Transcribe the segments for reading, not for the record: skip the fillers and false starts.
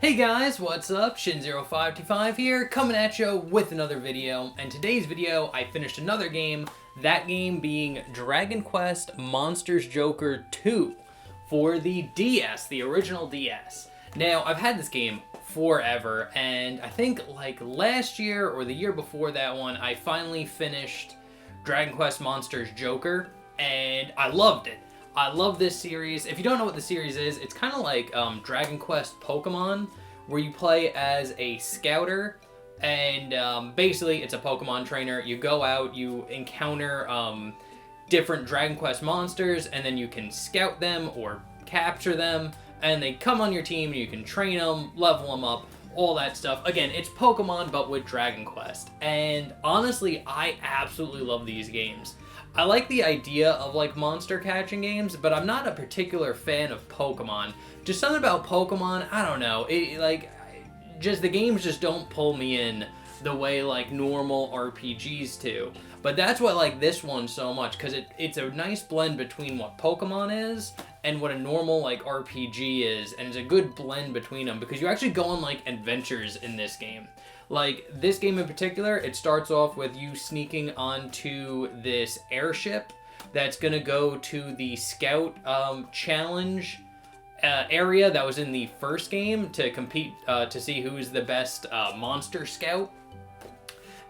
Hey guys, what's up? Shin0525 here, coming at you with another video. And today's video, I finished another game, that game being Dragon Quest Monsters Joker 2 for the DS, the original DS. Now, I've had this game forever, and I think like last year or the year before that one, I finally finished Dragon Quest Monsters Joker, and I loved it. I love this series. If you don't know what the series is, it's kind of like Dragon Quest Pokemon, where you play as a scouter, and basically it's a Pokemon trainer. You go out, you encounter different Dragon Quest monsters, and then you can scout them or capture them, and they come on your team, and you can train them, level them up, all that stuff. Again, it's Pokemon, but with Dragon Quest. And honestly, I absolutely love these games. I like the idea of like monster catching games, but I'm not a particular fan of Pokemon. Just something about Pokemon, I don't know. Just the games just don't pull me in the way like normal RPGs do. But that's why I like this one so much, because it's a nice blend between what Pokemon is and what a normal like RPG is, and it's a good blend between them because you actually go on like adventures in this game. Like, this game in particular, it starts off with you sneaking onto this airship that's gonna go to the Scout Challenge area that was in the first game to compete to see who's the best monster scout.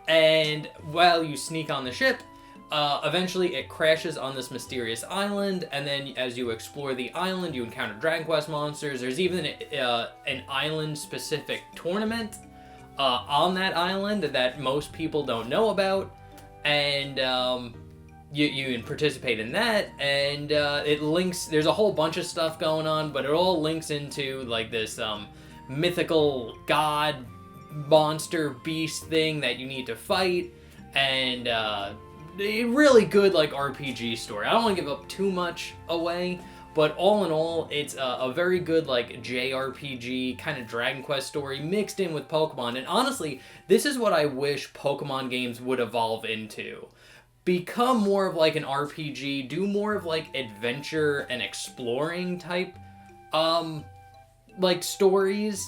And while you sneak on the ship, eventually it crashes on this mysterious island, and then as you explore the island, you encounter Dragon Quest monsters. There's even an island-specific tournament on that island that most people don't know about, and you can participate in that, and it links, there's a whole bunch of stuff going on, but it all links into like this mythical god monster beast thing that you need to fight, and a really good like RPG story. I don't want to give up too much away, but all in all, it's a very good like JRPG kind of Dragon Quest story mixed in with Pokemon. And honestly, this is what I wish Pokemon games would evolve into. Become more of like an RPG, do more of like adventure and exploring type like stories.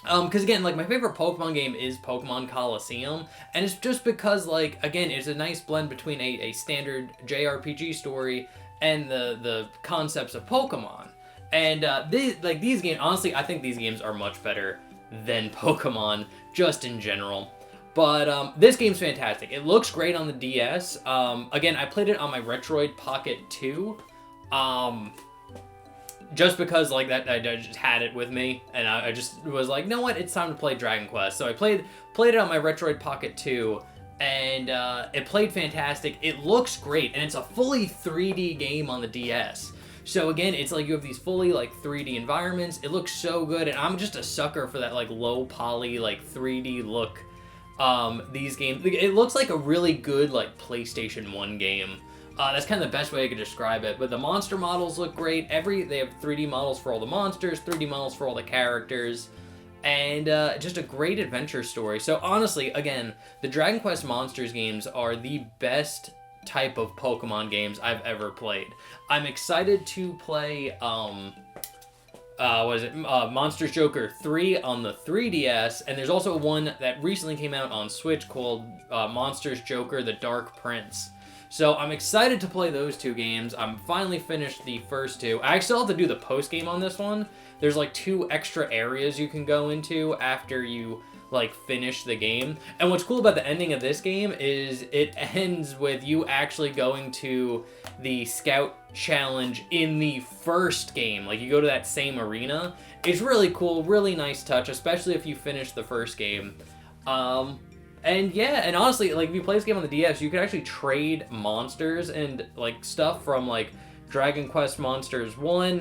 Because again, like my favorite Pokemon game is Pokemon Colosseum, and it's just because like, again, it's a nice blend between a standard JRPG story and the concepts of Pokemon. And these games, honestly, I think these games are much better than Pokemon, just in general. But this game's fantastic. It looks great on the DS. Again, I played it on my Retroid Pocket 2. Just because like that, I just had it with me, and I just was like, you know what, it's time to play Dragon Quest. So I played it on my Retroid Pocket 2, and it played fantastic. It looks great, and it's a fully 3D game on the DS. So again, it's like you have these fully like 3D environments. It looks so good, and I'm just a sucker for that like low poly like 3D look. These games, it looks like a really good like PlayStation 1 game. That's kind of the best way I could describe it. But the monster models look great. They have 3D models for all the monsters, 3D models for all the characters, and just a great adventure story. So honestly, again, the Dragon Quest Monsters games are the best type of Pokemon games I've ever played. I'm excited to play Monsters Joker 3 on the 3DS, and there's also one that recently came out on Switch called Monsters Joker The Dark Prince. So I'm excited to play those two games. I'm finally finished the first two. I still have to do the post game on this one. There's like 2 extra areas you can go into after you like finish the game. And what's cool about the ending of this game is it ends with you actually going to the Scout Challenge in the first game. Like you go to that same arena. It's really cool, really nice touch, especially if you finish the first game. And yeah, and honestly, like if you play this game on the DS, you can actually trade monsters and like stuff from like Dragon Quest Monsters 1,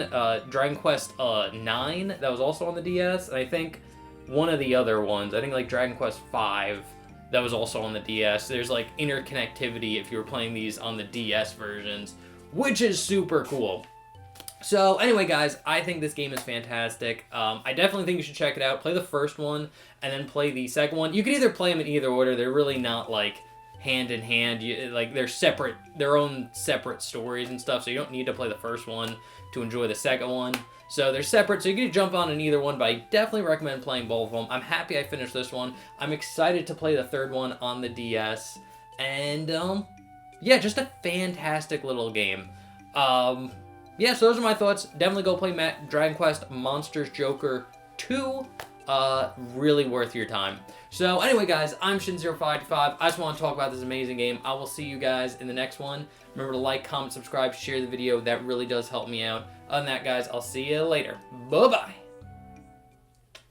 Dragon Quest 9, that was also on the DS, and I think one of the other ones, I think like Dragon Quest 5, that was also on the DS. There's like interconnectivity if you were playing these on the DS versions, which is super cool. So anyway, guys, I think this game is fantastic. I definitely think you should check it out. Play the first one, and then play the second one. You can either play them in either order. They're really not, like, hand in hand. Like they're separate, their own separate stories and stuff. So you don't need to play the first one to enjoy the second one. So they're separate, so you can jump on in either one, but I definitely recommend playing both of them. I'm happy I finished this one. I'm excited to play the third one on the DS. And, yeah, just a fantastic little game. Yeah, so those are my thoughts. Definitely go play Dragon Quest Monsters Joker 2. Really worth your time. So anyway, guys, I'm Shin0525. I just want to talk about this amazing game. I will see you guys in the next one. Remember to like, comment, subscribe, share the video. That really does help me out. Other than that, guys, I'll see you later. Bye-bye.